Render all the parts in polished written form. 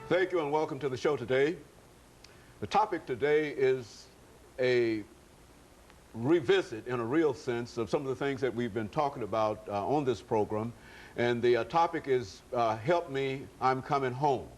Thank you and welcome to the show today. The topic today is a revisit, in a real sense, of some of the things that we've been talking about on this program. And the topic is Help Me, I'm Coming Home.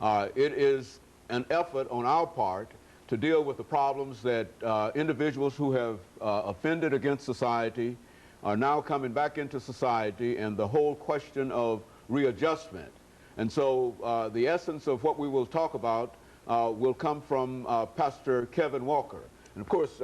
It is an effort on our part to deal with the problems that individuals who have offended against society are now coming back into society, and the whole question of readjustment. And so the essence of what we will talk about will come from Pastor KWalker. And of course,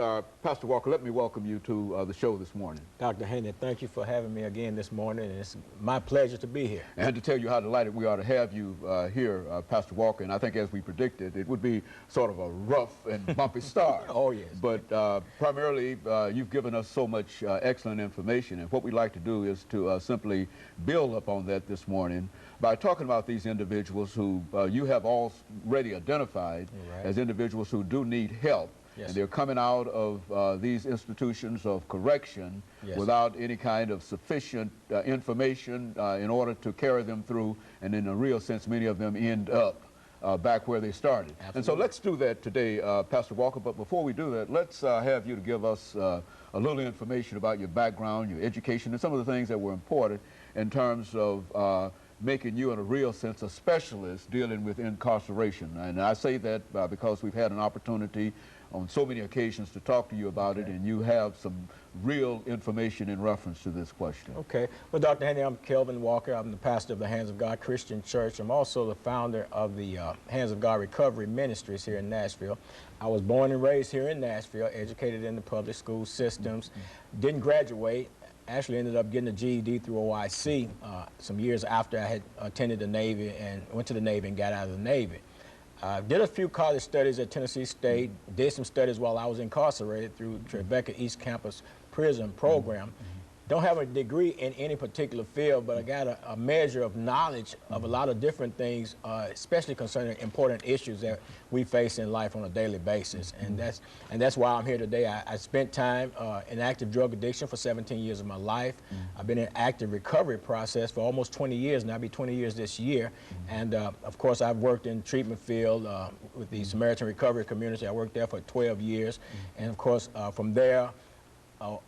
Pastor Walker, let me welcome you to the show this morning. Dr. Haney, thank you for having me again this morning, and it's my pleasure to be here. And to tell you how delighted we are to have you here, Pastor Walker. And I think as we predicted, it would be sort of a rough and bumpy start. Oh, yes. But primarily, you've given us so much excellent information, and what we'd like to do is to simply build upon that this morning by talking about these individuals who you have already identified as individuals who do need help. Yes. And they're coming out of these institutions of correction without any kind of sufficient information in order to carry them through, and in a real sense, many of them end up back where they started. Absolutely. And so let's do that today, Pastor Walker. But before we do that, let's have you to give us a little information about your background, your education, and some of the things that were important in terms of making you, in a real sense, a specialist dealing with incarceration. And I say that because we've had an opportunity on so many occasions to talk to you about it, and you have some real information in reference to this question. Okay. Well, Dr. Haney, I'm KWalker. I'm the pastor of the Hands of God Christian Church. I'm also the founder of the Hands of God Recovery Ministries here in Nashville. I was born and raised here in Nashville, educated in the public school systems, didn't graduate. Actually ended up getting a GED through OIC some years after I had attended the Navy and went to the Navy and got out of the Navy. Did a few college studies at Tennessee State, did some studies while I was incarcerated through Tribeca East Campus Prison Program. Don't have a degree in any particular field, but I got a measure of knowledge of a lot of different things, especially concerning important issues that we face in life on a daily basis. And that's why I'm here today. I spent time in active drug addiction for 17 years of my life. I've been in active recovery process for almost 20 years, and I'll be 20 years this year. And of course, I've worked in treatment field with the Samaritan Recovery Community. I worked there for 12 years. And of course, from there,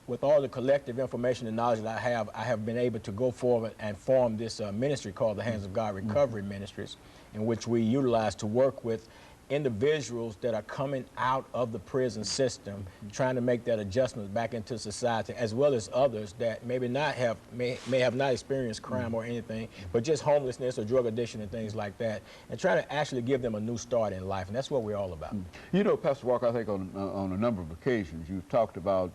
with all the collective information and knowledge that I have been able to go forward and form this ministry called the Hands of God Recovery Ministries, in which we utilize to work with individuals that are coming out of the prison system, trying to make that adjustment back into society, as well as others that maybe may have not experienced crime or anything, but just homelessness or drug addiction and things like that, and trying to actually give them a new start in life. And that's what we're all about. You know, Pastor Walker, I think on a number of occasions you've talked about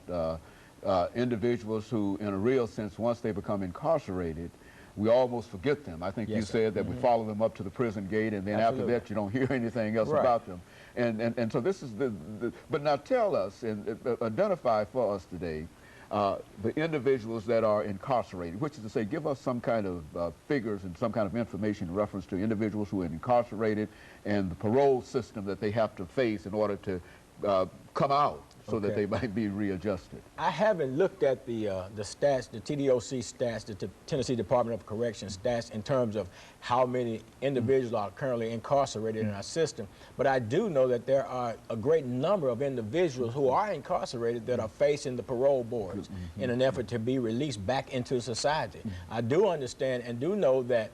individuals who, in a real sense, once they become incarcerated, we almost forget them. I think you said that we follow them up to the prison gate, and then after that you don't hear anything else about them. And so this is but now tell us and identify for us today the individuals that are incarcerated, which is to say, give us some kind of figures and some kind of information in reference to individuals who are incarcerated and the parole system that they have to face in order to come out so that they might be readjusted. I haven't looked at the stats, the TDOC stats, the Tennessee Department of Corrections stats, in terms of how many individuals are currently incarcerated in our system. But I do know that there are a great number of individuals who are incarcerated that are facing the parole boards in an effort to be released back into society. I do understand and do know that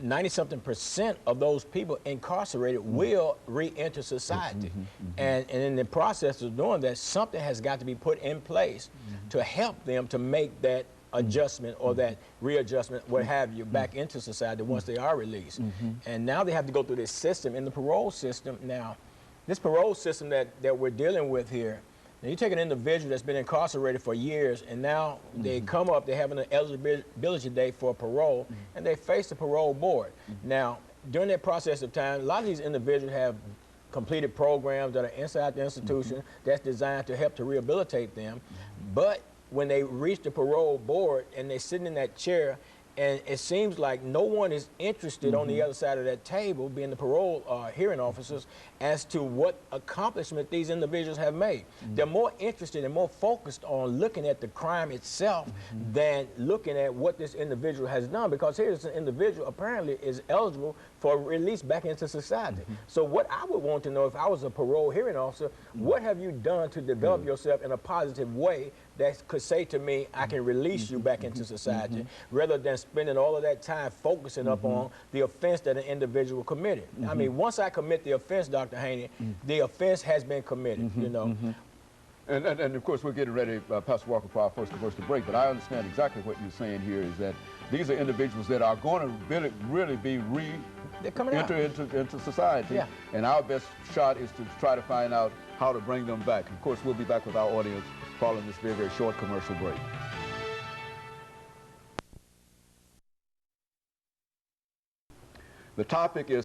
90-something% of those people incarcerated will re-enter society. And in the process of doing that, something has got to be put in place to help them to make that adjustment or that readjustment, what have you, back into society once they are released. And now they have to go through this system, in the parole system. Now, this parole system that we're dealing with here, now you take an individual that's been incarcerated for years, and now they come up, they have an eligibility date for parole, and they face the parole board. Now, during that process of time, a lot of these individuals have completed programs that are inside the institution that's designed to help to rehabilitate them. But when they reach the parole board and they're sitting in that chair And it seems like no one is interested on the other side of that table, being the parole hearing officers, as to what accomplishment these individuals have made. They're more interested and more focused on looking at the crime itself than looking at what this individual has done, because here's an individual apparently is eligible for release back into society. So what I would want to know, if I was a parole hearing officer, what have you done to develop yourself in a positive way that could say to me, I can release you back into society, rather than spending all of that time focusing up on the offense that an individual committed. I mean, once I commit the offense, Dr. Haney, the offense has been committed, you know. And of course, we're getting ready, Pastor Walker, for our first commercial break, but I understand exactly what you're saying here is that these are individuals that are going to really be enter into society. Yeah. And our best shot is to try to find out how to bring them back. Of course, we'll be back with our audience following this very, very short commercial break. The topic is